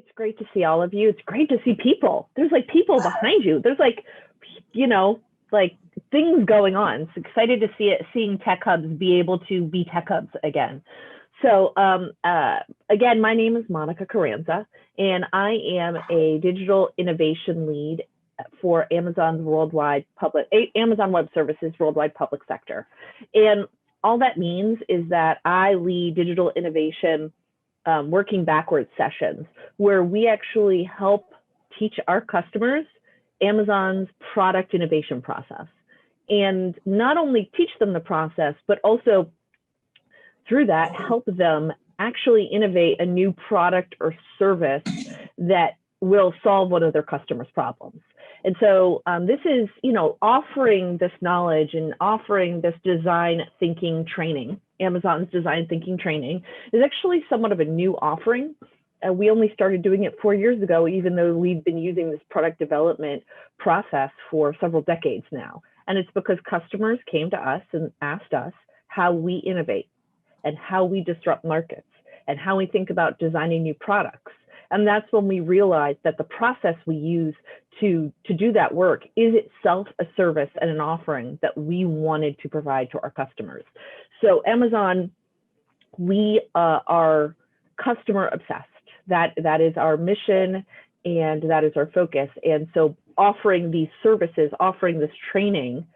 It's great to see all of you. It's great to see people. There's like people behind you. There's like, you know, like things going on. It's excited to see it, seeing tech hubs be able to be tech hubs again. So again, my name is Monica Carranza, and I am a digital innovation lead for Amazon's Amazon Web Services worldwide public sector. And all that means is that I lead digital innovation working backwards sessions where we actually help teach our customers Amazon's product innovation process, and not only teach them the process, but also through that help them actually innovate a new product or service that will solve one of their customers' problems. And so this is, offering this knowledge and offering this design thinking training, Amazon's design thinking training, is actually somewhat of a new offering. We only started doing it 4 years ago, even though we've been using this product development process for several decades now. And it's because customers came to us and asked us how we innovate and how we disrupt markets and how we think about designing new products. And that's when we realized that the process we use to do that work is itself a service and an offering that we wanted to provide to our customers. So Amazon, we are customer obsessed. That is our mission and that is our focus. And so offering these services, offering this training,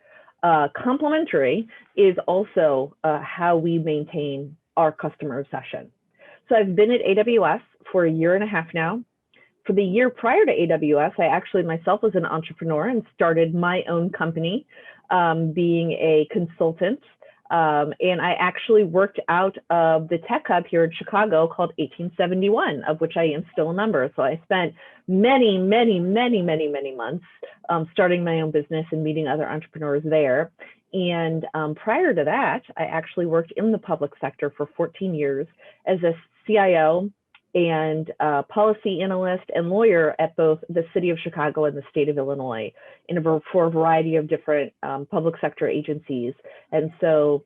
complementary, is also how we maintain our customer obsession. So I've been at AWS for 1.5 years now. For the year prior to AWS, I actually myself was an entrepreneur and started my own company, being a consultant. And I actually worked out of the tech hub here in Chicago called 1871, of which I am still a member. So I spent many months starting my own business and meeting other entrepreneurs there. And prior to that, I actually worked in the public sector for 14 years as a CIO and policy analyst and lawyer at both the city of Chicago and the state of Illinois for a variety of different public sector agencies. And so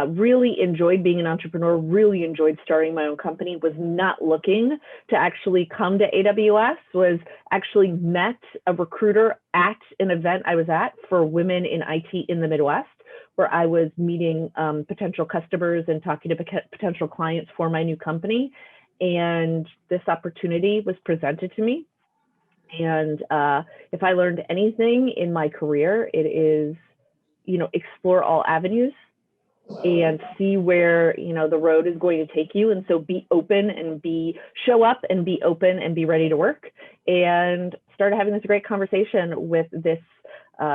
really enjoyed being an entrepreneur, really enjoyed starting my own company, was not looking to actually come to AWS, was actually met a recruiter at an event I was at for women in IT in the Midwest, where I was meeting potential customers and talking to potential clients for my new company. And this opportunity was presented to me. And if I learned anything in my career, it is, explore all avenues and see where, the road is going to take you. And so be open and show up and be open and be ready to work. And started having this great conversation with this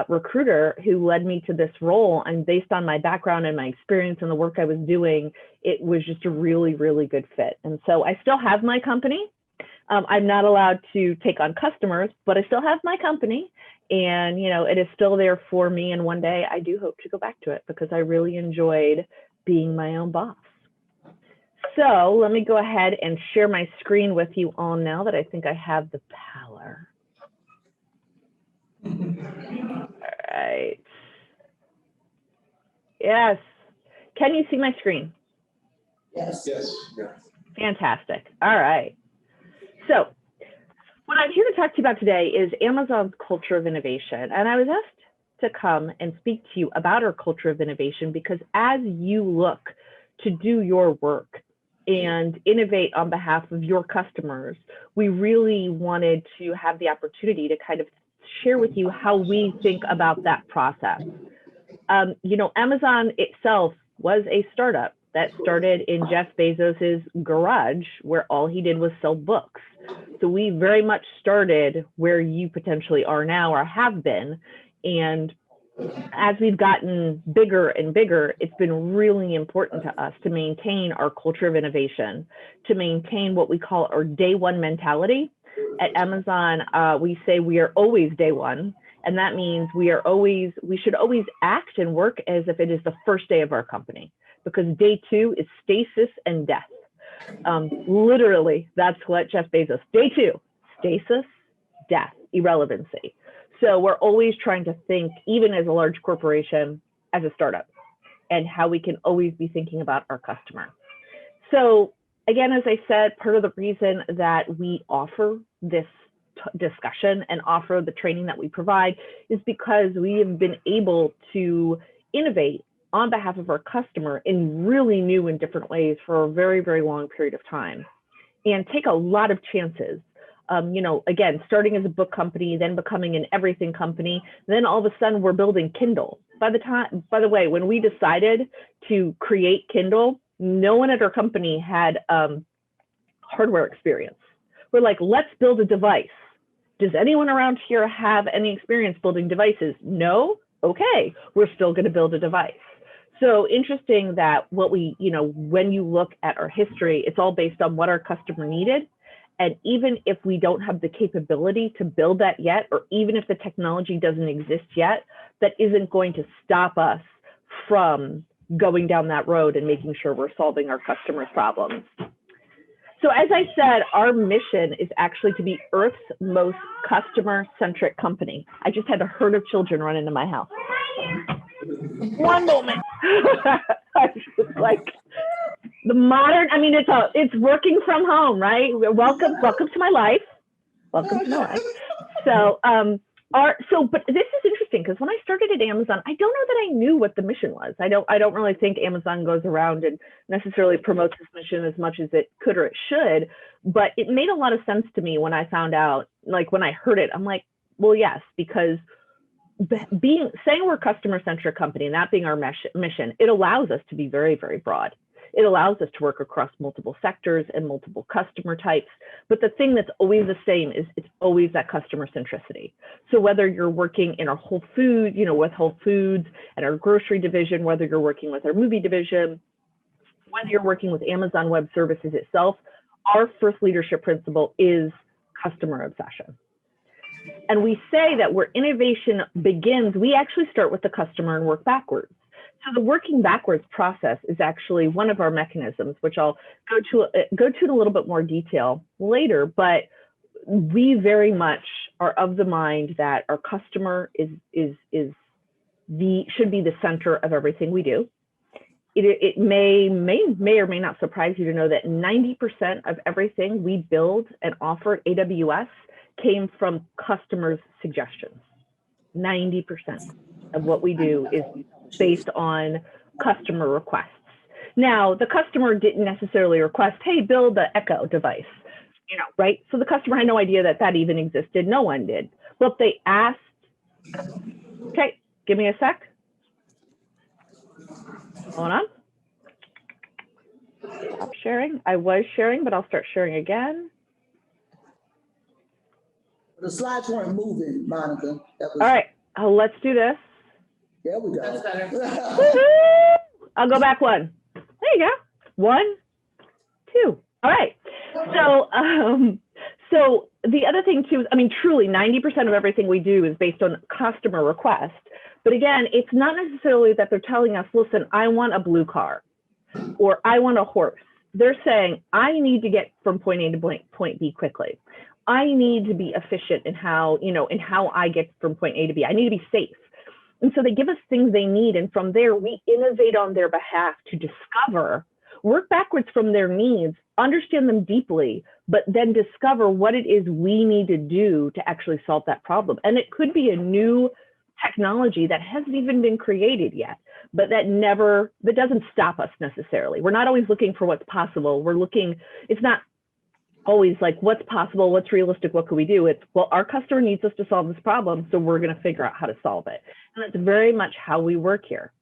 recruiter who led me to this role. And based on my background and my experience and the work I was doing, it was just a really, really good fit. And so I still have my company. I'm not allowed to take on customers, but I still have my company. And, it is still there for me. And one day I do hope to go back to it because I really enjoyed being my own boss. So let me go ahead and share my screen with you all now that I think I have the power. All right. Yes. Can you see my screen? Yes. Yes. Fantastic. All right. So what I'm here to talk to you about today is Amazon's culture of innovation. And I was asked to come and speak to you about our culture of innovation because as you look to do your work and innovate on behalf of your customers, we really wanted to have the opportunity to kind of share with you how we think about that process. Amazon itself was a startup that started in Jeff Bezos's garage where all he did was sell books. So we very much started where you potentially are now or have been. And as we've gotten bigger and bigger, it's been really important to us to maintain our culture of innovation, to maintain what we call our day one mentality. At Amazon, we say we are always day one. And that means we should always act and work as if it is the first day of our company, because day two is stasis and death. Literally, that's what Jeff Bezos, day two, stasis, death, irrelevancy. So we're always trying to think, even as a large corporation, as a startup, and how we can always be thinking about our customer. So again, as I said, part of the reason that we offer this discussion and offer the training that we provide is because we have been able to innovate on behalf of our customer in really new and different ways for a very, very long period of time, and take a lot of chances. You know, again, starting as a book company, then becoming an everything company, then all of a sudden we're building Kindle. By the way, when we decided to create Kindle, no one at our company had hardware experience. We're like, let's build a device. Does anyone around here have any experience building devices? No? Okay, we're still going to build a device. So interesting that what we, you know, when you look at our history, it's all based on what our customer needed. And even if we don't have the capability to build that yet, or even if the technology doesn't exist yet, that isn't going to stop us from going down that road and making sure we're solving our customers' problems. So as I said, our mission is actually to be Earth's most customer-centric company. I just had a herd of children run into my house. One moment. I was like, the modern, I mean, it's working from home, right? Welcome to my life. Welcome to my life. So, but this is interesting because when I started at Amazon, I don't know that I knew what the mission was. I don't really think Amazon goes around and necessarily promotes this mission as much as it could or it should, but it made a lot of sense to me when I found out, like when I heard it, I'm like, well, yes, because saying we're a customer-centric company and that being our mission, it allows us to be very, very broad. It allows us to work across multiple sectors and multiple customer types. But the thing that's always the same is it's always that customer centricity. So whether you're working in our Whole Foods, you know, with Whole Foods and our grocery division, whether you're working with our movie division, whether you're working with Amazon Web Services itself, our first leadership principle is customer obsession. And we say that where innovation begins, we actually start with the customer and work backwards. So the working backwards process is actually one of our mechanisms, which I'll go to in a little bit more detail later, but we very much are of the mind that our customer should be the center of everything we do. It may or may not surprise you to know that 90% of everything we build and offer at AWS came from customers' suggestions. 90% of what we do is based on customer requests. Now, the customer didn't necessarily request, hey, build the Echo device, you know, right? So the customer had no idea that that even existed. No one did. But they asked, okay, give me a sec. Hold on. Stop sharing. I was sharing, but I'll start sharing again. The slides weren't moving, Monica. All right, let's do this. There we go. That's better. I'll go back one. There you go. 1, 2. All right. So the other thing too is, I mean, truly 90% of everything we do is based on customer request. But again, it's not necessarily that they're telling us, listen, I want a blue car or I want a horse. They're saying, I need to get from point A to point B quickly. I need to be efficient in how I get from point A to B. I need to be safe. And so they give us things they need. And from there, we innovate on their behalf to discover, work backwards from their needs, understand them deeply, but then discover what it is we need to do to actually solve that problem. And it could be a new technology that hasn't even been created yet, but that doesn't stop us necessarily. We're not always looking for what's possible. It's not always like what's possible, what's realistic, what can we do? It's, well, our customer needs us to solve this problem, so we're going to figure out how to solve it. And that's very much how we work here.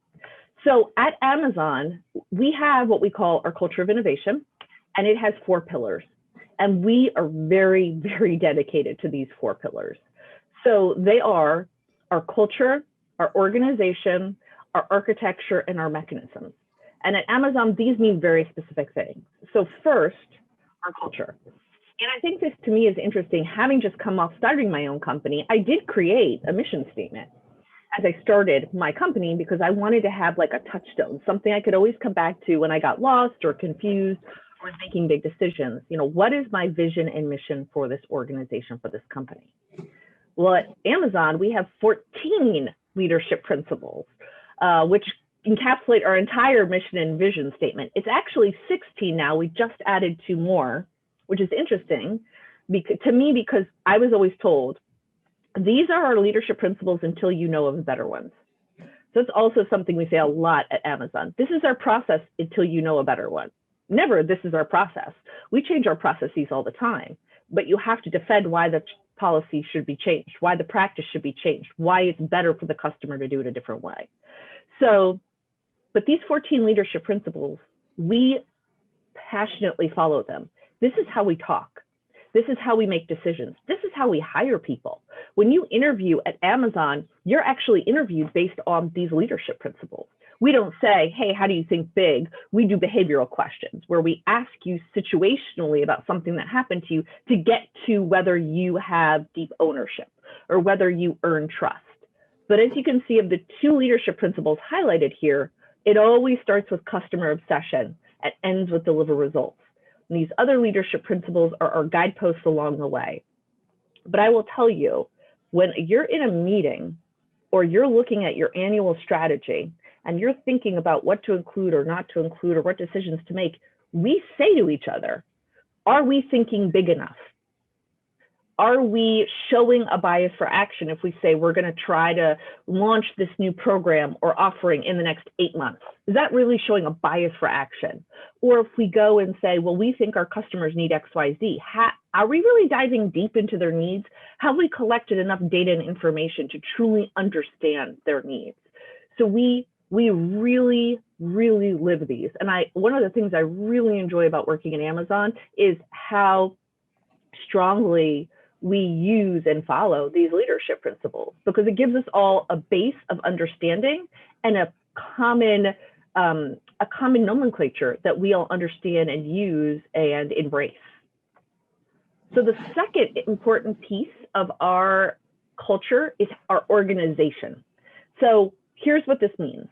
So at Amazon, we have what we call our culture of innovation, and it has 4 pillars. And we are very, very dedicated to these 4 pillars. So they are our culture, our organization, our architecture, and our mechanisms. And at Amazon, these mean very specific things. So first, our culture. And I think this to me is interesting. Having just come off starting my own company, I did create a mission statement as I started my company because I wanted to have like a touchstone, something I could always come back to when I got lost or confused or making big decisions. You know, what is my vision and mission for this organization, for this company? Well, at Amazon, we have 14 leadership principles, which, encapsulate our entire mission and vision statement. It's actually 16 now. We just added 2 more, which is interesting to me, because I was always told these are our leadership principles until you know of better ones. So it's also something we say a lot at Amazon. This is our process until you know a better one. Never, this is our process. We change our processes all the time, but you have to defend why the policy should be changed, why the practice should be changed, why it's better for the customer to do it a different way. So, but these 14 leadership principles, we passionately follow them. This is how we talk. This is how we make decisions. This is how we hire people. When you interview at Amazon, you're actually interviewed based on these leadership principles. We don't say, hey, how do you think big? We do behavioral questions where we ask you situationally about something that happened to you to get to whether you have deep ownership or whether you earn trust. But as you can see of the 2 leadership principles highlighted here, it always starts with customer obsession and ends with deliver results. And these other leadership principles are our guideposts along the way. But I will tell you, when you're in a meeting or you're looking at your annual strategy and you're thinking about what to include or not to include or what decisions to make, we say to each other, are we thinking big enough? Are we showing a bias for action if we say we're going to try to launch this new program or offering in the next 8 months? Is that really showing a bias for action? Or if we go and say, well, we think our customers need X, Y, Z, are we really diving deep into their needs? Have we collected enough data and information to truly understand their needs? So we really, really live these. And one of the things I really enjoy about working at Amazon is how strongly we use and follow these leadership principles, because it gives us all a base of understanding and a common nomenclature that we all understand and use and embrace. So the second important piece of our culture is our organization. So here's what this means.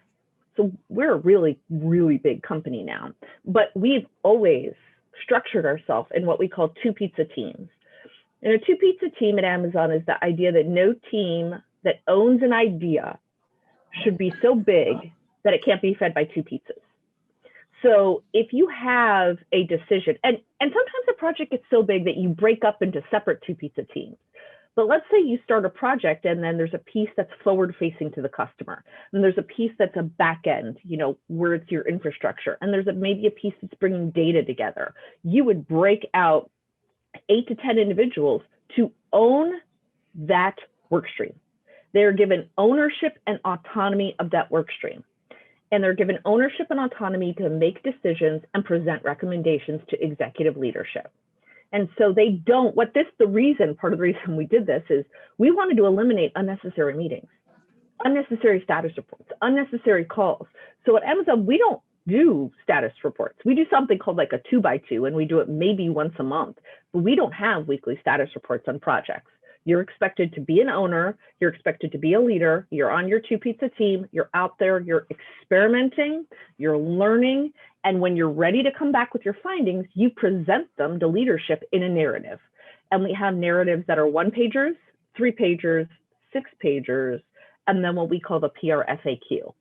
So we're a really, really big company now, but we've always structured ourselves in what we call 2 pizza teams. And a 2 pizza team at Amazon is the idea that no team that owns an idea should be so big that it can't be fed by 2 pizzas. So if you have a decision, and sometimes a project gets so big that you break up into separate 2 pizza teams. But let's say you start a project and then there's a piece that's forward facing to the customer. And there's a piece that's a back end, where it's your infrastructure. And there's maybe a piece that's bringing data together. You would break out 8 to 10 individuals to own that work stream. They're given ownership and autonomy of that work stream. And they're given ownership and autonomy to make decisions and present recommendations to executive leadership. And so they don't, part of the reason we did this is we wanted to eliminate unnecessary meetings, unnecessary status reports, unnecessary calls. So at Amazon, we don't do status reports. We do something called like a 2x2, and we do it maybe once a month, but we don't have weekly status reports on projects. You're expected to be an owner, you're expected to be a leader, you're on your 2 pizza team, you're out there, you're experimenting, you're learning, and when you're ready to come back with your findings, you present them to leadership in a narrative. And we have narratives that are 1-pagers, 3-pagers, 6-pagers, and then what we call the PR FAQ.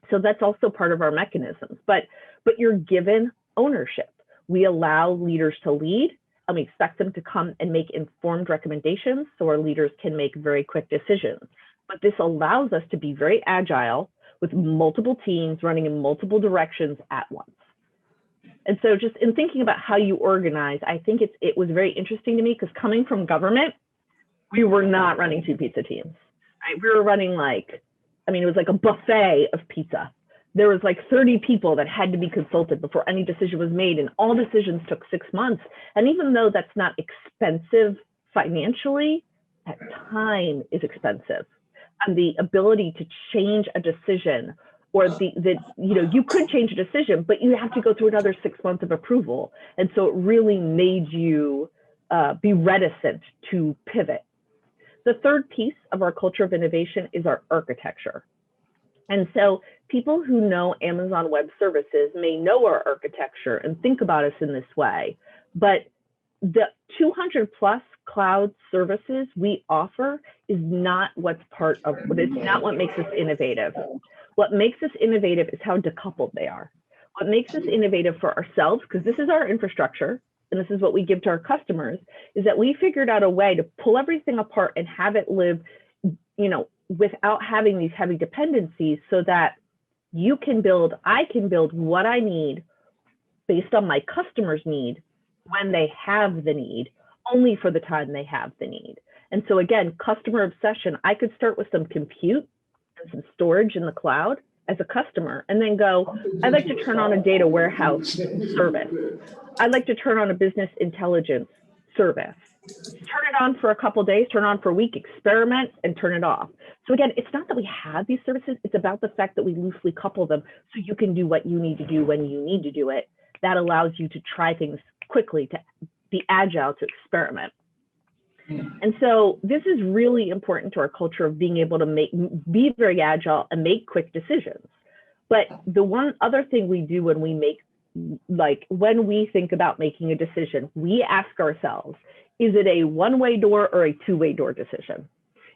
So that's also part of our mechanisms, but you're given ownership. We allow leaders to lead, and we expect them to come and make informed recommendations so our leaders can make very quick decisions. But this allows us to be very agile with multiple teams running in multiple directions at once. And so just in thinking about how you organize, I think it was very interesting to me, because coming from government, we were not running 2 pizza teams. Right? We were running it was like a buffet of pizza. There was like 30 people that had to be consulted before any decision was made, and all decisions took 6 months. And even though that's not expensive financially, that time is expensive. And the ability to change a decision, or you could change a decision, but you have to go through another 6 months of approval. And so it really made you be reticent to pivot. The third piece of our culture of innovation is our architecture. And so people who know Amazon Web Services may know our architecture and think about us in this way, but the 200 plus cloud services we offer is not what's part of, it's not what makes us innovative. What makes us innovative is how decoupled they are. What makes us innovative for ourselves, because this is our infrastructure and this is what we give to our customers, is that we figured out a way to pull everything apart and have it live, you know, without having these heavy dependencies, so that you can build, I can build what I need based on my customer's need when they have the need, only for the time they have the need. And so again, customer obsession, I could start with some compute and some storage in the cloud as a customer, and then go, I'd like to turn on a data warehouse service. I'd like to turn on a business intelligence service. Turn it on for a couple of days, turn it on for a week, experiment, and turn it off. So again, it's not that we have these services, it's about the fact that we loosely couple them so you can do what you need to do when you need to do it. That allows you to try things quickly, to be agile, to experiment. And so this is really important to our culture of being able to be very agile and make quick decisions. But the one other thing we do when we make, like when we think about making a decision, we ask ourselves, is it a one-way door or a two-way door decision?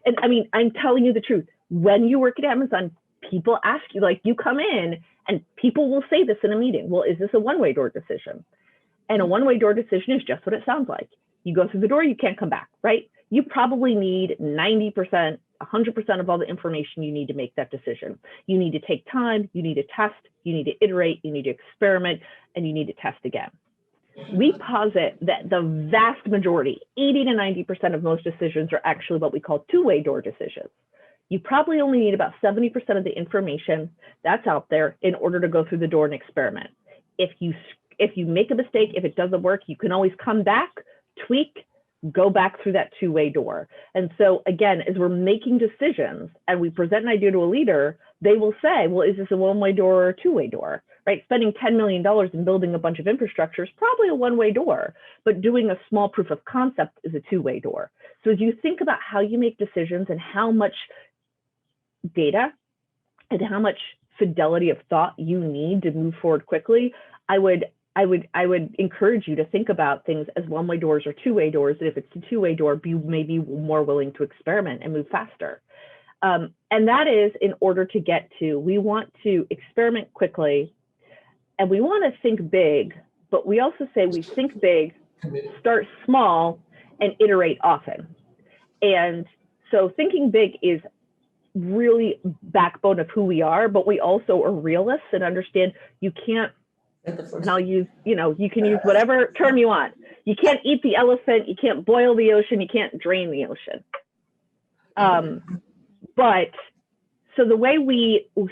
And I mean, I'm telling you the truth. When you work at Amazon, people ask you, like you come in and people will say this in a meeting, well, is this a one-way door decision? And a one-way door decision is just what it sounds like. You go through the door, you can't come back, right? You probably need 90%, 100% of all the information you need to make that decision. You need to take time, you need to test, you need to iterate, you need to experiment, and you need to test again. We posit that the vast majority, 80 to 90% of most decisions are actually what we call two-way door decisions. You probably only need about 70% of the information that's out there in order to go through the door and experiment. If you make a mistake, if it doesn't work, you can always come back, tweak, go back through that two-way door. And so again, as we're making decisions and we present an idea to a leader, they will say, well, is this a one-way door or a two-way door, right? Spending $10 million in building a bunch of infrastructure is probably a one-way door, but doing a small proof of concept is a two-way door. So as you think about how you make decisions and how much data and how much fidelity of thought you need to move forward quickly, I would encourage you to think about things as one-way doors or two-way doors. And if it's a two-way door, be maybe more willing to experiment and move faster. And that is in order to get to, we want to experiment quickly and we want to think big, but we also say we think big, start small, and iterate often. And so thinking big is really backbone of who we are, but we also are realists and understand you can't, and I'll use, you know, you can use whatever term you want. You can't eat the elephant, you can't boil the ocean, you can't drain the ocean. But so the way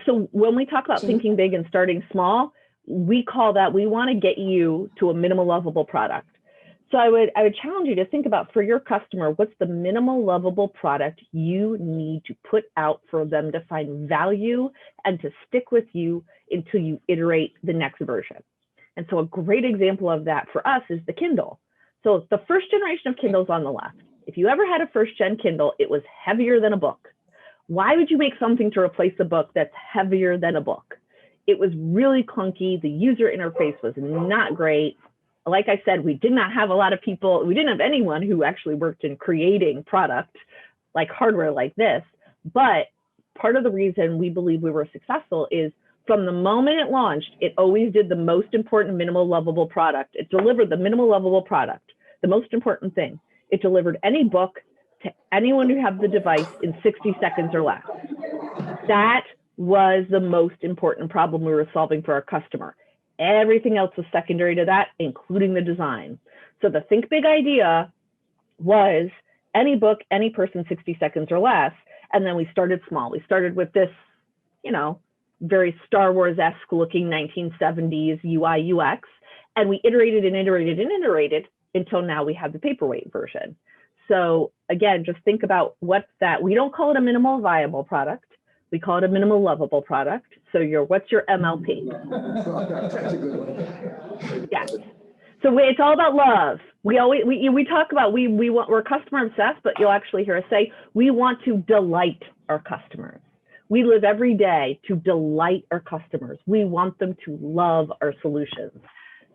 so when we talk about thinking big and starting small, we call that, we want to get you to a minimal lovable product. So I would challenge you to think about, for your customer, what's the minimal lovable product you need to put out for them to find value and to stick with you until you iterate the next version. And so a great example of that for us is the Kindle. So the first generation of Kindles on the left. If you ever had a first gen Kindle, it was heavier than a book. Why would you make something to replace a book that's heavier than a book? It was really clunky. The user interface was not great. Like I said, we did not have a lot of people, we didn't have anyone who actually worked in creating product like hardware like this. But part of the reason we believe we were successful is from the moment it launched, it always did the most important minimal lovable product. It delivered the minimal lovable product, the most important thing. It delivered any book to anyone who had the device in 60 seconds or less. That was the most important problem we were solving for our customer. Everything else was secondary to that, including the design. So the think big idea was any book, any person, 60 seconds or less. And then we started small. We started with this, you know, very Star Wars-esque looking 1970s UI UX. And we iterated and iterated and iterated until now we have the paperweight version. So again, just think about what's that. We don't call it a minimal viable product. We call it a minimal lovable product. So what's your MLP? That's a good one. Yes. So it's all about love. We talk about, we're customer obsessed, but you'll actually hear us say, we want to delight our customers. We live every day to delight our customers. We want them to love our solutions.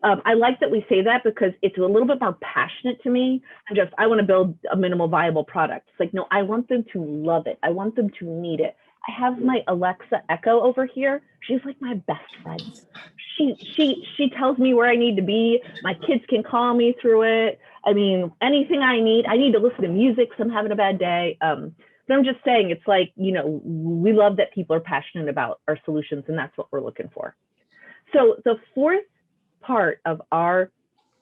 I like that we say that because it's a little bit more passionate to me than just, I want to build a minimal viable product. It's like, no, I want them to love it. I want them to need it. I have my Alexa Echo over here. She's like my best friend. She tells me where I need to be. My kids can call me through it. I mean, anything I need to listen to music because I'm having a bad day. But I'm just saying, it's like, you know, we love that people are passionate about our solutions, and that's what we're looking for. So the fourth part of our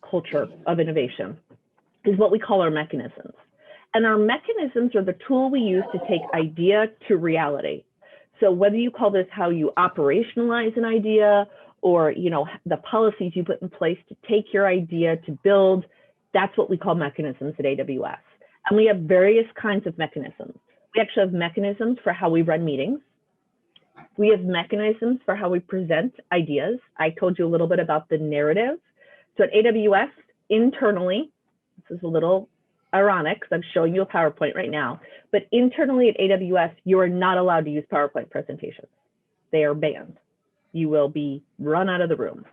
culture of innovation is what we call our mechanisms. And our mechanisms are the tool we use to take idea to reality. So whether you call this how you operationalize an idea, or, you know, the policies you put in place to take your idea to build, that's what we call mechanisms at AWS. And we have various kinds of mechanisms. We actually have mechanisms for how we run meetings. We have mechanisms for how we present ideas. I told you a little bit about the narrative. So at AWS, internally, this is a little ironic because I'm showing you a PowerPoint right now, but internally at AWS, you are not allowed to use PowerPoint presentations. They are banned. You will be run out of the room.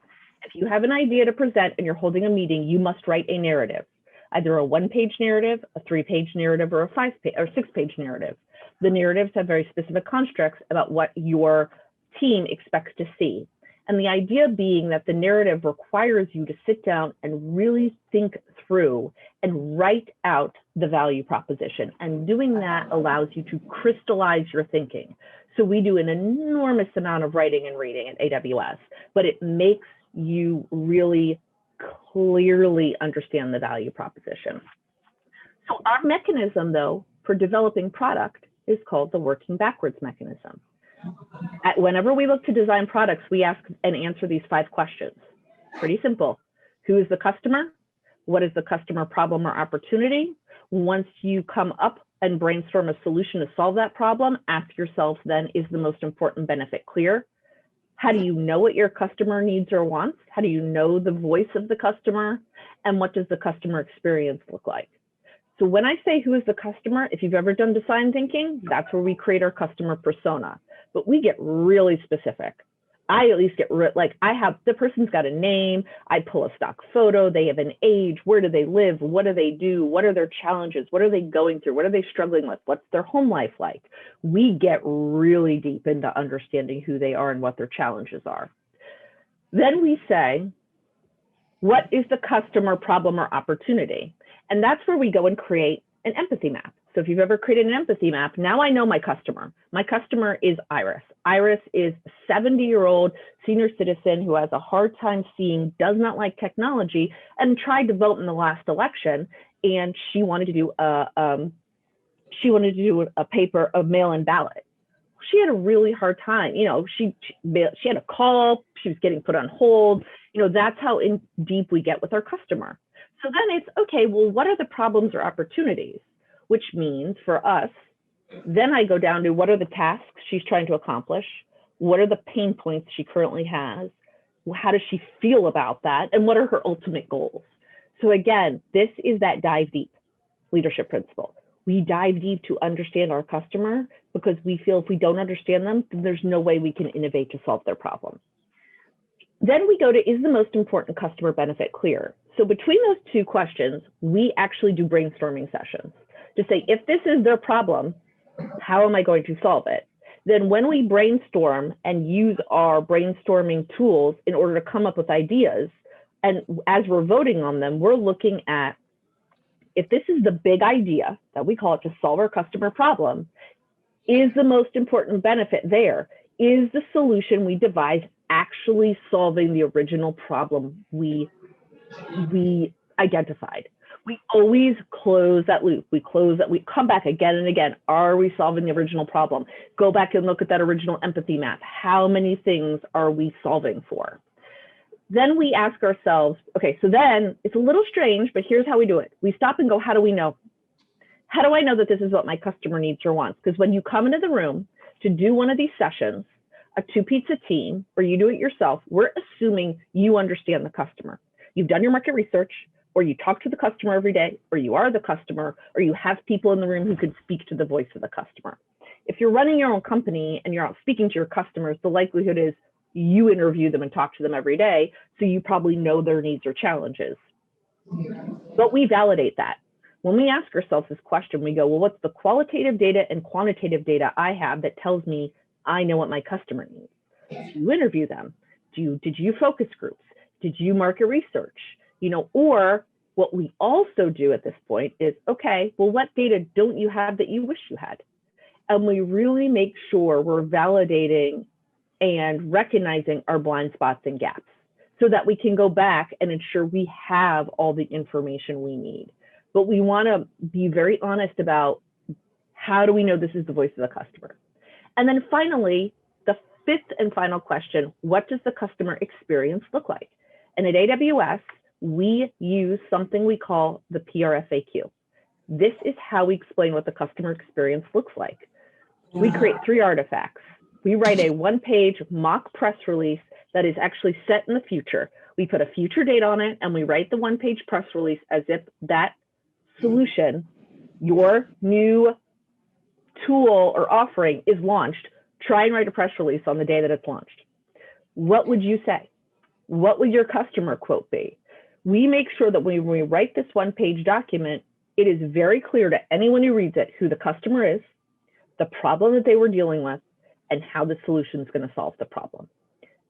If you have an idea to present and you're holding a meeting, you must write a narrative, either a one-page narrative, a three-page narrative, or a five-page or six-page narrative. The narratives have very specific constructs about what your team expects to see. And the idea being that the narrative requires you to sit down and really think through and write out the value proposition. And doing that allows you to crystallize your thinking. So we do an enormous amount of writing and reading at AWS, but it makes you really clearly understand the value proposition. So our mechanism, though, for developing product is called the working backwards mechanism. Whenever we look to design products, we ask and answer these 5 questions. Pretty simple. Who is the customer? What is the customer problem or opportunity? Once you come up and brainstorm a solution to solve that problem, ask yourself then, is the most important benefit clear? How do you know what your customer needs or wants? How do you know the voice of the customer? And what does the customer experience look like? So when I say who is the customer, if you've ever done design thinking, that's where we create our customer persona. But we get really specific. I at least get like, I have, the person's got a name, I pull a stock photo, they have an age, where do they live, what do they do, what are their challenges, what are they going through, what are they struggling with, what's their home life like? We get really deep into understanding who they are and what their challenges are. Then we say, what is the customer problem or opportunity? And that's where we go and create an empathy map. So if you've ever created an empathy map, now I know my customer. My customer is Iris. Iris is a 70-year-old senior citizen who has a hard time seeing, does not like technology, and tried to vote in the last election. And she wanted to do a paper of mail-in ballot. She had a really hard time. You know, she had a call. She was getting put on hold. You know, that's how in deep we get with our customer. So then it's, okay, well, what are the problems or opportunities? Which means for us, then I go down to what are the tasks she's trying to accomplish? What are the pain points she currently has? How does she feel about that? And what are her ultimate goals? So again, this is that dive deep leadership principle. We dive deep to understand our customer because we feel if we don't understand them, then there's no way we can innovate to solve their problem. Then we go to, is the most important customer benefit clear? So between those 2 questions, we actually do brainstorming sessions to say, if this is their problem, how am I going to solve it? Then when we brainstorm and use our brainstorming tools in order to come up with ideas, and as we're voting on them, we're looking at, if this is the big idea that we call it to solve our customer problem, is the most important benefit there? Is the solution we devise actually solving the original problem we identified? We always close that loop. We come back again and again. Are we solving the original problem? Go back and look at that original empathy map. How many things are we solving for? Then we ask ourselves, okay, so then it's a little strange, but here's how we do it. We stop and go, how do we know? How do I know that this is what my customer needs or wants? Because when you come into the room to do one of these sessions, a 2-pizza team, or you do it yourself, we're assuming you understand the customer. You've done your market research, or you talk to the customer every day, or you are the customer, or you have people in the room who could speak to the voice of the customer. If you're running your own company and you're out speaking to your customers, the likelihood is you interview them and talk to them every day, so you probably know their needs or challenges. But we validate that. When we ask ourselves this question, we go, well, what's the qualitative data and quantitative data I have that tells me I know what my customer needs? Do you interview them? Did you focus groups? Did you market research? You know, or what we also do at this point is, okay, well, what data don't you have that you wish you had? And we really make sure we're validating and recognizing our blind spots and gaps so that we can go back and ensure we have all the information we need. But we want to be very honest about how do we know this is the voice of the customer? And then finally, the fifth and final question, what does the customer experience look like? And at AWS, we use something we call the PRFAQ. This is how we explain what the customer experience looks like. We create 3 artifacts. We write a 1-page mock press release that is actually set in the future. We put a future date on it, and we write the 1-page press release as if that solution, your new tool or offering, is launched. Try and write a press release on the day that it's launched. What would you say? What would your customer quote be? We make sure that when we write this 1-page document, it is very clear to anyone who reads it who the customer is, the problem that they were dealing with, and how the solution is going to solve the problem.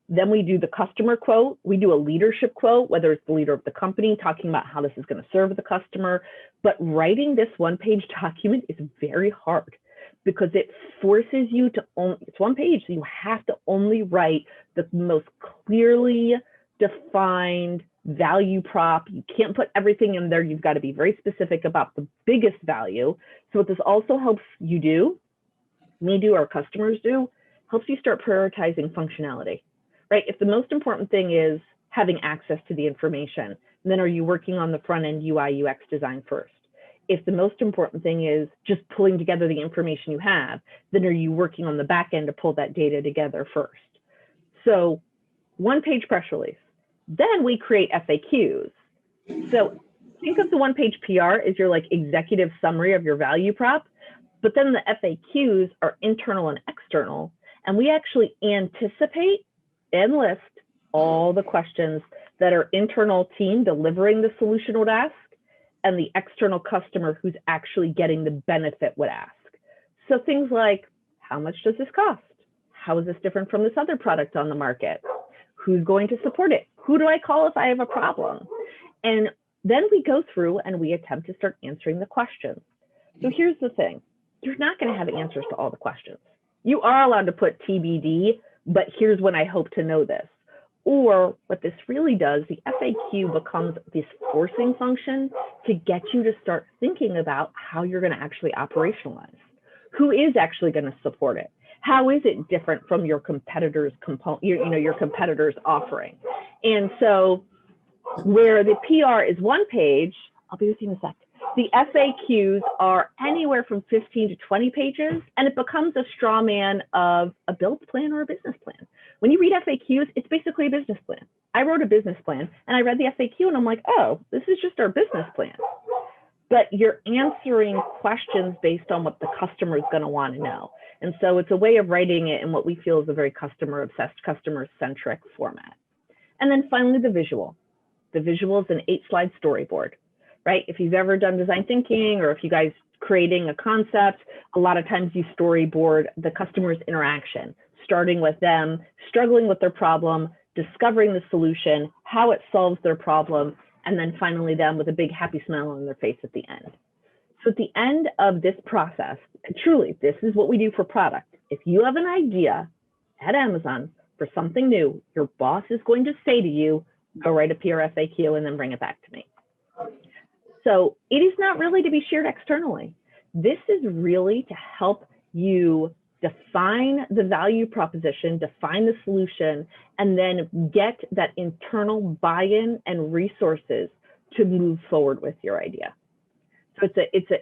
Then we do the customer quote. We do a leadership quote, whether it's the leader of the company talking about how this is going to serve the customer. But writing this 1-page document is very hard because it forces you to only, it's 1 page, so you have to only write the most clearly defined value prop. You can't put everything in there. You've got to be very specific about the biggest value. So what this also helps you do, we do, our customers do, helps you start prioritizing functionality, right? If the most important thing is having access to the information, then are you working on the front end UI UX design first? If the most important thing is just pulling together the information you have, then are you working on the back end to pull that data together first? So 1-page press release. Then we create FAQs. So think of the 1-page PR as your like executive summary of your value prop, but then the FAQs are internal and external. And we actually anticipate and list all the questions that our internal team delivering the solution would ask and the external customer who's actually getting the benefit would ask. So things like, how much does this cost? How is this different from this other product on the market? Who's going to support it? Who do I call if I have a problem? And then we go through and we attempt to start answering the questions. So here's the thing. You're not going to have answers to all the questions. You are allowed to put TBD, but here's when I hope to know this. Or what this really does, the FAQ becomes this forcing function to get you to start thinking about how you're going to actually operationalize. Who is actually going to support it? How is it different from your competitor's your competitor's offering? And so where the PR is 1 page, I'll be with you in a sec. The FAQs are anywhere from 15 to 20 pages, and it becomes a straw man of a build plan or a business plan. When you read FAQs, it's basically a business plan. I wrote a business plan and I read the FAQ and I'm like, oh, this is just our business plan. But you're answering questions based on what the customer is going to want to know. And so it's a way of writing it in what we feel is a very customer-obsessed, customer-centric format. And then finally, the visual. The visual is an 8-slide storyboard, right? If you've ever done design thinking or if you guys creating a concept, a lot of times you storyboard the customer's interaction, starting with them struggling with their problem, discovering the solution, how it solves their problem, and then finally them with a big happy smile on their face at the end. So at the end of this process, and truly, this is what we do for product. If you have an idea at Amazon for something new, your boss is going to say to you, go write a PR FAQ and then bring it back to me. So it is not really to be shared externally. This is really to help you define the value proposition, define the solution, and then get that internal buy-in and resources to move forward with your idea. So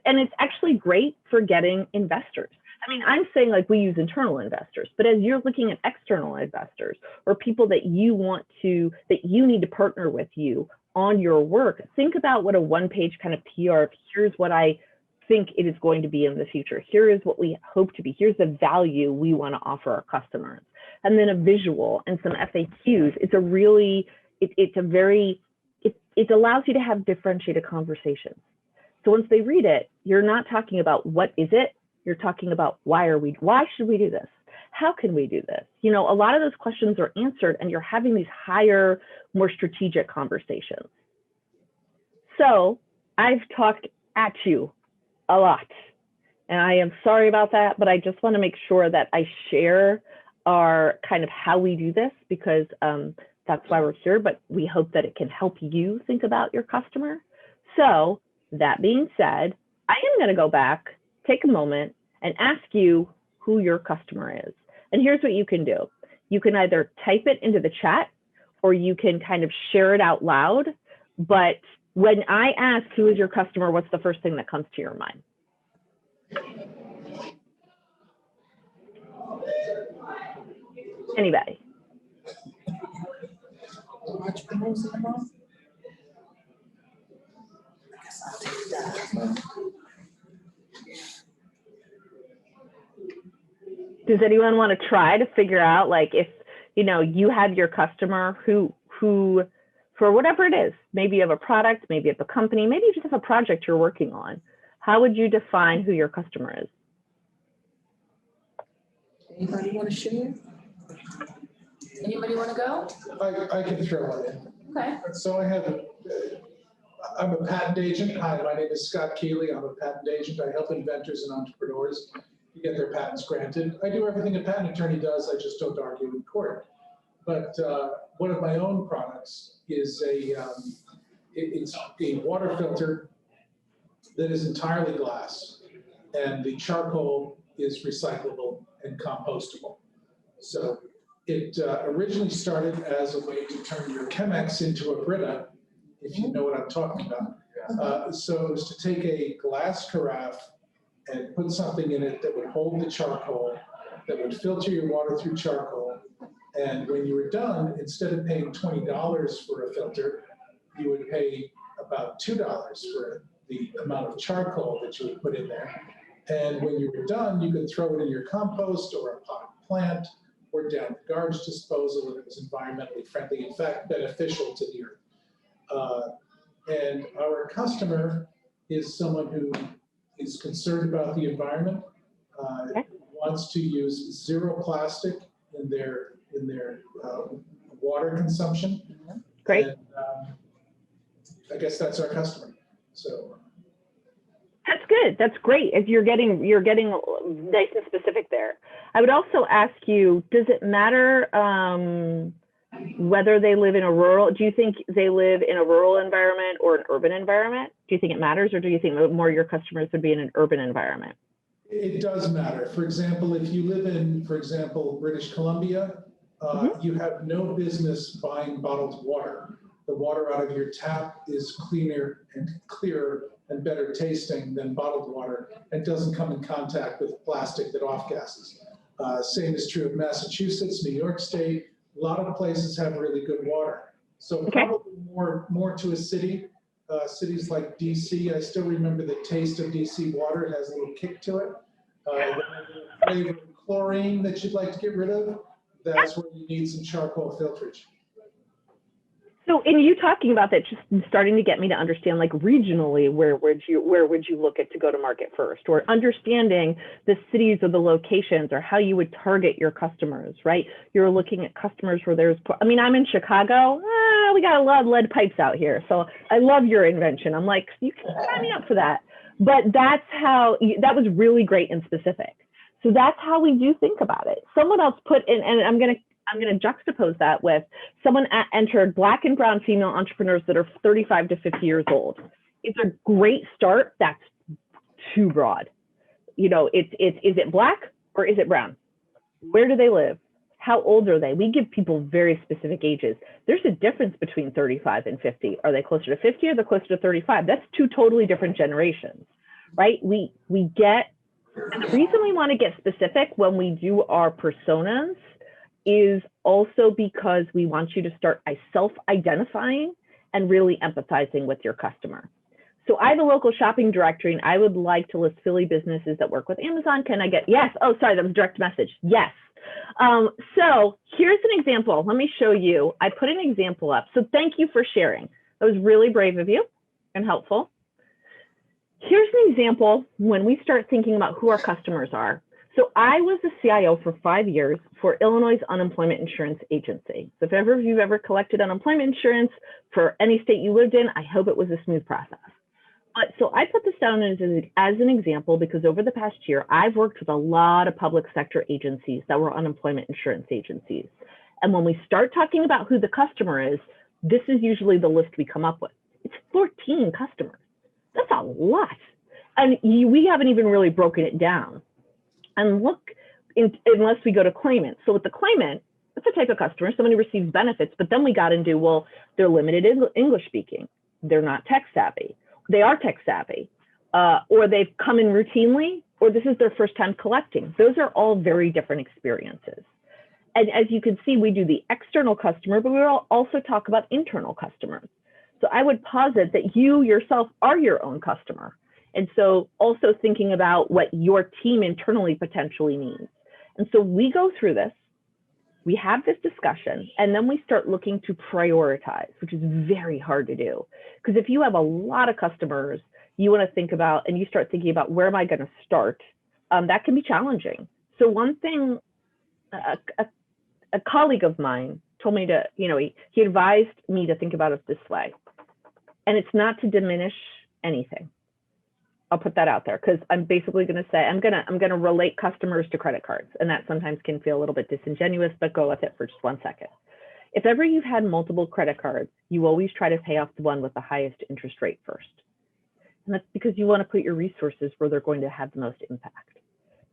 and it's actually great for getting investors. I mean, I'm saying like we use internal investors, but as you're looking at external investors or people that you need to partner with you on your work, think about what a 1-page kind of PR, here's what I think it is going to be in the future. Here is what we hope to be. Here's the value we want to offer our customers. And then a visual and some FAQs. It's a really, it allows you to have differentiated conversations. So once they read it, you're not talking about what is it, you're talking about why should we do this? How can we do this? You know, a lot of those questions are answered and you're having these higher, more strategic conversations. So I've talked at you a lot and I am sorry about that, but I just want to make sure that I share our kind of how we do this, because that's why we're here, but we hope that it can help you think about your customer. So that being said, I am going to go back, take a moment and ask you who your customer is. And here's what you can do. You can either type it into the chat or you can kind of share it out loud. But when I ask who is your customer, what's the first thing that comes to your mind? Anybody? Does anyone want to try to figure out, like, if, you know, you have your customer who for whatever it is, maybe you have a product, maybe you have a company, maybe you just have a project you're working on. How would you define who your customer is? Anybody want to share? Anybody want to go? I can throw one in. Okay. So I'm a patent agent. Hi, my name is Scott Keeley. I'm a patent agent. I help inventors and entrepreneurs to get their patents granted. I do everything a patent attorney does. I just don't argue in court. But one of my own products is it's a water filter that is entirely glass, and the charcoal is recyclable and compostable. So it originally started as a way to turn your Chemex into a Brita, if you know what I'm talking about. So it was to take a glass carafe and put something in it that would hold the charcoal, that would filter your water through charcoal. And when you were done, instead of paying $20 for a filter, you would pay about $2 for the amount of charcoal that you would put in there. And when you were done, you could throw it in your compost or a potted plant or down the garbage disposal, and it was environmentally friendly, in fact, beneficial to the earth. And our customer is someone who is concerned about the environment, wants to use zero plastic in their water consumption. Great. And, I guess that's our customer. So that's good. That's great. If you're getting nice and specific there. I would also ask you, does it matter whether they live in a rural? Do you think they live in a rural environment or an urban environment? Do you think it matters, or do you think more your customers would be in an urban environment? it does matter. For example, if you live in, for example, British Columbia, you have no business buying bottled water. The water out of your tap is cleaner and clearer and better tasting than bottled water, and doesn't come in contact with plastic that off-gases. Same is true of Massachusetts, New York State. A lot of places have really good water. So probably more to a city. Cities like DC, I still remember the taste of DC water. It has a little kick to it. Flavor of chlorine that you'd like to get rid of, that's where you need some charcoal filtrage. So in you talking about that, just starting to get me to understand, like, regionally, where would you look at to go to market first, or understanding the cities or the locations or how you would target your customers, right? You're looking at customers where there's, I mean, I'm in Chicago, we got a lot of lead pipes out here. So I love your invention. I'm like, you can sign me up for that. But that's how, that was really great and specific. So that's how we do think about it. Someone else put in, and I'm going to juxtapose that with someone entered Black and brown female entrepreneurs that are 35 to 50 years old. It's a great start. That's too broad. You know, is it Black or is it brown? Where do they live? How old are they? We give people very specific ages. There's a difference between 35 and 50. Are they closer to 50 or they're closer to 35? That's two totally different generations, right? We get, and the reason we want to get specific when we do our personas is also because we want you to start self-identifying and really empathizing with your customer. So I have a local shopping directory and I would like to list Philly businesses that work with Amazon. Can I get, yes. Oh, sorry, that was a direct message. Yes. So here's an example. Let me show you. I put an example up. So thank you for sharing. That was really brave of you and helpful. Here's an example when we start thinking about who our customers are. So I was the CIO for 5 years for Illinois' Unemployment Insurance Agency. So if ever you've ever collected unemployment insurance for any state you lived in, I hope it was a smooth process. But so I put this down as an example because over the past year, I've worked with a lot of public sector agencies that were unemployment insurance agencies. And when we start talking about who the customer is, this is usually the list we come up with. It's 14 customers. That's a lot. And we haven't even really broken it down. And look, unless we go to claimant. So with the claimant, it's a type of customer. Somebody receives benefits, but then we got into, well, they're limited English speaking. They're not tech savvy. They are tech savvy, or they've come in routinely, or this is their first time collecting. Those are all very different experiences. And as you can see, we do the external customer, but we also talk about internal customers. So I would posit that you yourself are your own customer. And so also thinking about what your team internally potentially needs. And so we go through this, we have this discussion, and then we start looking to prioritize, which is very hard to do. Because if you have a lot of customers, you want to think about, and you start thinking about where am I going to start, that can be challenging. So one thing, a colleague of mine told me to, he advised me to think about it this way. And it's not to diminish anything. I'll put that out there because I'm basically going to say I'm going to relate customers to credit cards, and that sometimes can feel a little bit disingenuous, but go with it for just 1 second. If ever you've had multiple credit cards, you always try to pay off the one with the highest interest rate first. And that's because you want to put your resources where they're going to have the most impact.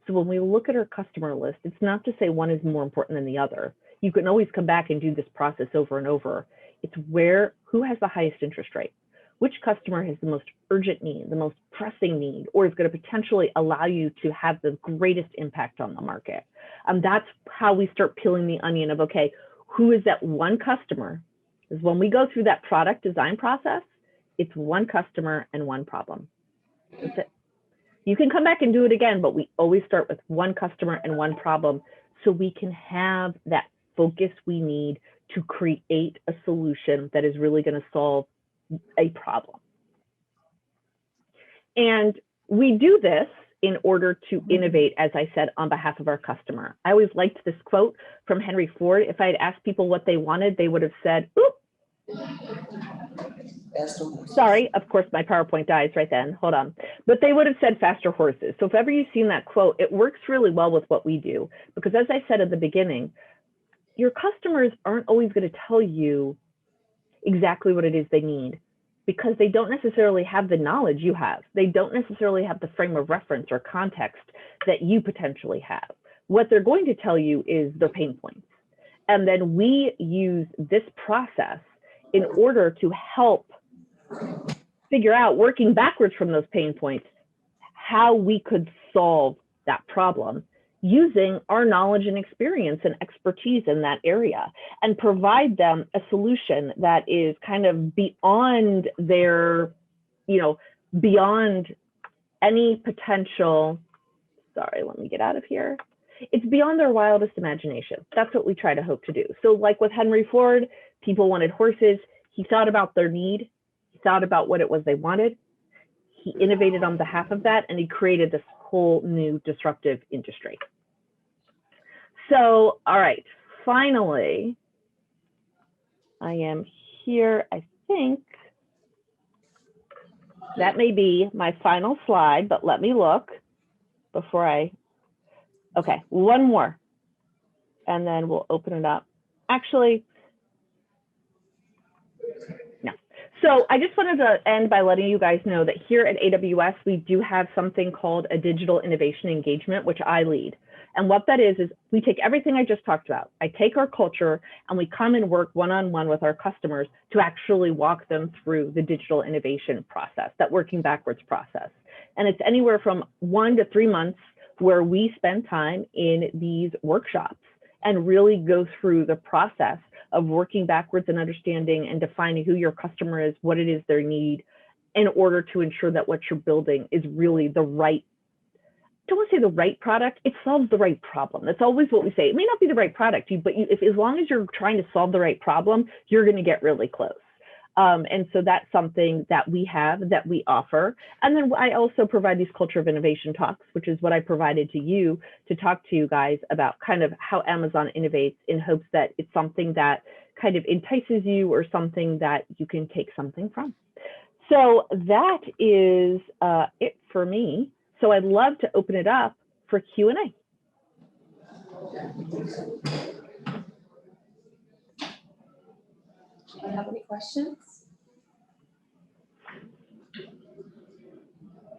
So when we look at our customer list, it's not to say one is more important than the other. You can always come back and do this process over and over. It's who has the highest interest rate? Which customer has the most urgent need, the most pressing need, or is going to potentially allow you to have the greatest impact on the market? That's how we start peeling the onion of, okay, who is that one customer? Because when we go through that product design process, it's one customer and one problem. That's it. You can come back and do it again, but we always start with one customer and one problem so we can have that focus we need to create a solution that is really going to solve a problem. And we do this in order to innovate, as I said, on behalf of our customer. I always liked this quote from Henry Ford. If I had asked people what they wanted, they would have said, oop. Sorry, of course, my PowerPoint dies right then. Hold on. But they would have said faster horses. So if ever you've seen that quote, it works really well with what we do. Because as I said at the beginning, your customers aren't always going to tell you exactly what it is they need because they don't necessarily have the knowledge you have. They don't necessarily have the frame of reference or context that you potentially have. What they're going to tell you is their pain points. And then we use this process in order to help figure out, working backwards from those pain points, how we could solve that problem using our knowledge and experience and expertise in that area and provide them a solution that is kind of beyond their, beyond any potential, sorry, let me get out of here. It's beyond their wildest imagination. That's what we try to hope to do. So like with Henry Ford, people wanted horses. He thought about their need. He thought about what it was they wanted. He innovated on behalf of that, and he created this whole new disruptive industry. So, all right, finally, I am here. I think that may be my final slide, but let me look before okay, one more, and then we'll open it up. Actually, no. So I just wanted to end by letting you guys know that here at AWS, we do have something called a digital innovation engagement, which I lead. And what that is we take everything I just talked about. I take our culture and we come and work one-on-one with our customers to actually walk them through the digital innovation process, that working backwards process. And it's anywhere from 1 to 3 months where we spend time in these workshops and really go through the process of working backwards and understanding and defining who your customer is, what it is their need, in order to ensure that what you're building is really the right, I don't want to say the right product, it solves the right problem. That's always what we say. It may not be the right product, but as long as you're trying to solve the right problem, you're going to get really close. And so that's something that we have, that we offer. And then I also provide these culture of innovation talks, which is what I provided to you to talk to you guys about kind of how Amazon innovates, in hopes that it's something that kind of entices you or something that you can take something from. So that is it for me. So I'd love to open it up for Q&A. Do you have any questions?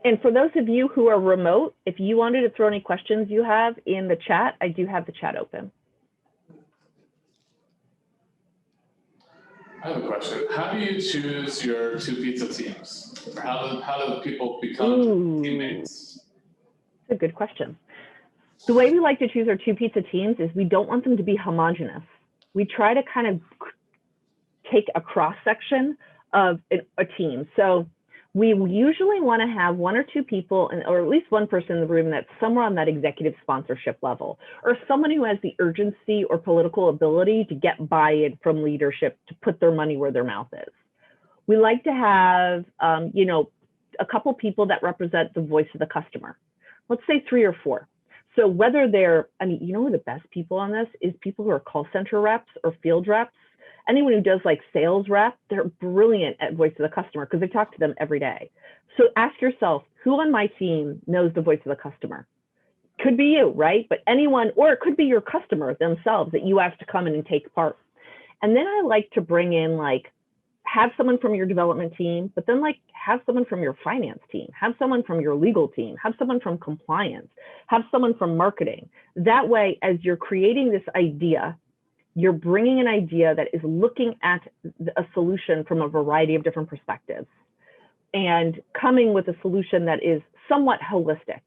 And for those of you who are remote, if you wanted to throw any questions you have in the chat, I do have the chat open. I have a question. How do you choose your two pizza teams? Or how do people become teammates? That's a good question. The way we like to choose our two pizza teams is we don't want them to be homogenous. We try to kind of take a cross section of a team. So we usually want to have one or two people, or at least one person in the room that's somewhere on that executive sponsorship level, or someone who has the urgency or political ability to get buy-in from leadership to put their money where their mouth is. We like to have, you know, a couple people that represent the voice of the customer. Let's say 3 or 4. So whether they're, I mean, you know, the best people on this is people who are call center reps or field reps. Anyone who does like sales rep, they're brilliant at voice of the customer because they talk to them every day. So ask yourself, who on my team knows the voice of the customer? Could be you, right? But anyone, or it could be your customer themselves that you ask to come in and take part. And then I like to bring in, like, have someone from your development team, but then like have someone from your finance team, have someone from your legal team, have someone from compliance, have someone from marketing. That way, as you're creating this idea, you're bringing an idea that is looking at a solution from a variety of different perspectives and coming with a solution that is somewhat holistic.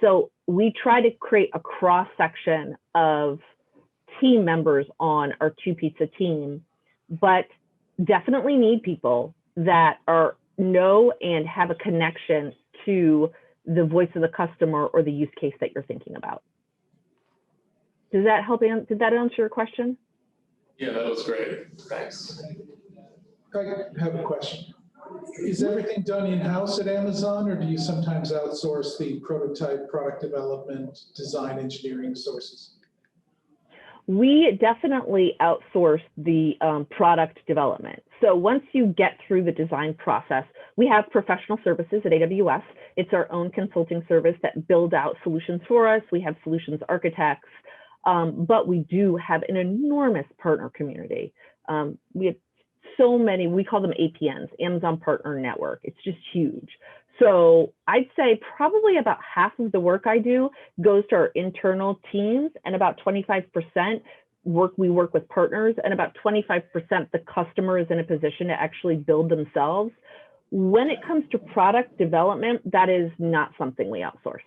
So we try to create a cross section of team members on our two pizza team, but definitely need people that know and have a connection to the voice of the customer or the use case that you're thinking about. Does that help? Did that answer your question? Yeah, that was great. Thanks. I have a question. Is everything done in-house at Amazon, or do you sometimes outsource the prototype, product development, design, engineering sources? We definitely outsource the product development. So once you get through the design process, we have professional services at AWS. It's our own consulting service that build out solutions for us. We have solutions architects, but we do have an enormous partner community. We have so many, we call them APNs, Amazon Partner Network. It's just huge. So I'd say probably about half of the work I do goes to our internal teams, and about 25% we work with partners, and about 25% the customer is in a position to actually build themselves. When it comes to product development, that is not something we outsource.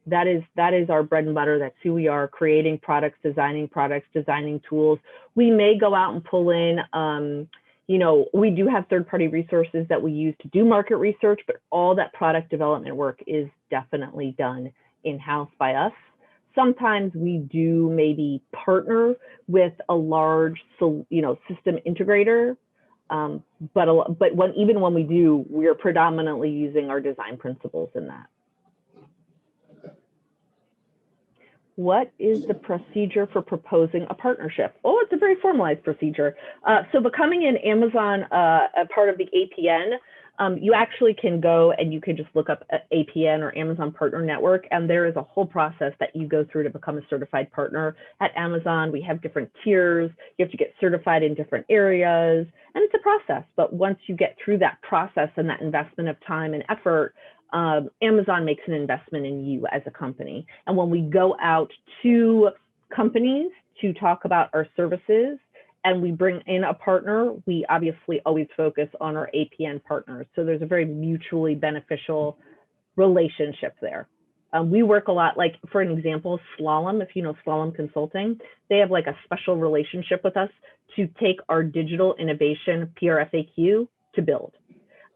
That is our bread and butter. That's who we are, creating products, designing tools. We may go out and pull in, you know, we do have third-party resources that we use to do market research, but all that product development work is definitely done in-house by us. Sometimes we do maybe partner with a large, system integrator, but even when we do, we're predominantly using our design principles in that. What is the procedure for proposing a partnership? Oh, it's a very formalized procedure. So becoming an Amazon, a part of the APN, you actually can go and you can just look up APN or Amazon Partner Network, and there is a whole process that you go through to become a certified partner at Amazon. We have different tiers. You have to get certified in different areas, and it's a process. But once you get through that process and that investment of time and effort, Amazon makes an investment in you as a company. And when we go out to companies to talk about our services and we bring in a partner, we obviously always focus on our APN partners. So there's a very mutually beneficial relationship there. We work a lot, like for an example, Slalom, if you know Slalom Consulting, they have like a special relationship with us to take our digital innovation PRFAQ to build.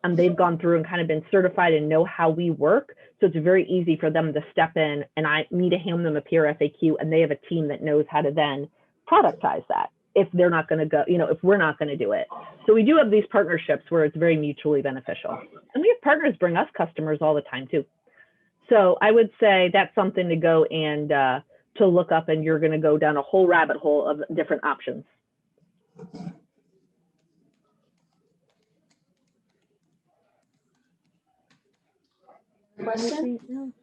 They've gone through and kind of been certified and know how we work. So it's very easy for them to step in and me to hand them a peer FAQ, and they have a team that knows how to then productize that. if they're not going to go, you know, if we're not going to do it. So we do have these partnerships where it's very mutually beneficial. And we have partners bring us customers all the time too. So I would say that's something to go and to look up, and you're going to go down a whole rabbit hole of different options. Question?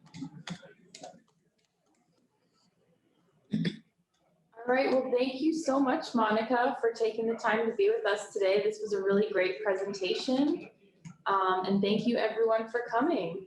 All right, well, thank you so much, Monica, for taking the time to be with us today. This was a really great presentation. And thank you everyone for coming.